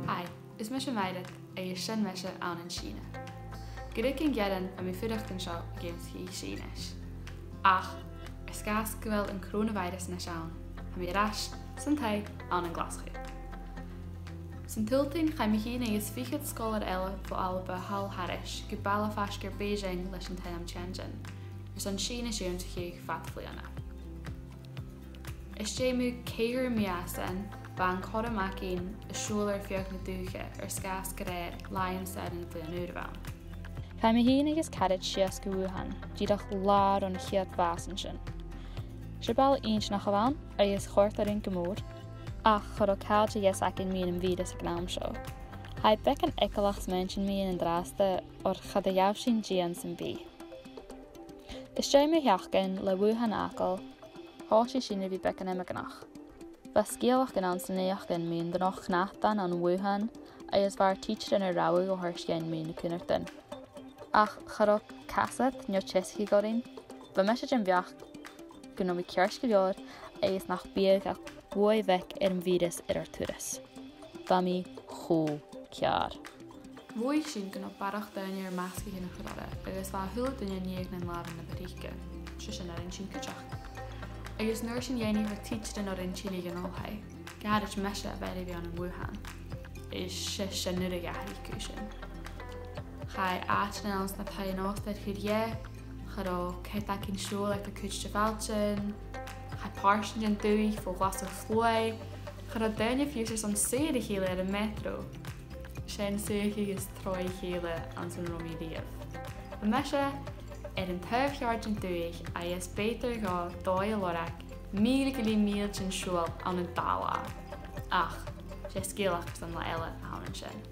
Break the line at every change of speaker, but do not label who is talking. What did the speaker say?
Hi, is me sin meidir é sin meise an Síne. Gurigh cin gearan a mi fuireachtain seo géims hí Síneis. Ach, is gas go bhfuil an coronavirus na seán, ha mi ras san taig an glaschu. San tiltain cha mi hína is fichad scolar eile fo alba Hal Harris go balla fasgur Beijing leis an taim Tianjin, san Síne siún chuig fatflianna. Is déimú céir miasan ban Kodamacin a siúlar fioch na dúcha scas go réir Lion said in blian úrbán.
Cha mi hína is cadid sias go Wuhan, díadach lád an chiad bhasan sin. Se ball eins nach bhain is chóirt ar in gomór, ach chud ó cáilte yes acin mín an vídas a gnám seo. Ha bec an ecolachs mention mín an drásta or chad a jaab sin gian san bí. Is déimú heachcin le Wuhan acal, háisi sin bhí bec an imignach. Ba scéalach gan an sannéachcin mín den och nachtan an Wuhan is bhar teacher in a raú ó thuircéin mín na cúnartain. Ach charok casat neo chesky gorin, ba message an bheach gynno mi cears go leor is nach biag ach boi vec an virus ar turas. Ba mi chó cear.
Bhuaigh sin go barach daine ar measca hinna chudara, agus bha thula duine níag na lábhan na baríca, sin ar an sin cuteach. Agus nuair sin dhéanaí ar teacher ar an Chile gan óthaid, garid meise a bheith bhí an Wuhan, is sin nuair a gaithí cúsin. Chai áitina ans na pain ástad chud é, chud ó céta cin siúil ag a cúte bhiltin, chai páirsin an dúigh fó glas ó flói, chud ó daine fiúsir san séad a chéile ar an metro, sin suaigh is troi chéile an san Romídíomh. Ba meise ar an taobhcheart an dúigh a is bétar gá dói a lorach míle go míl sin siúil an an dála. Ach, sé scéalach san le eile an sin.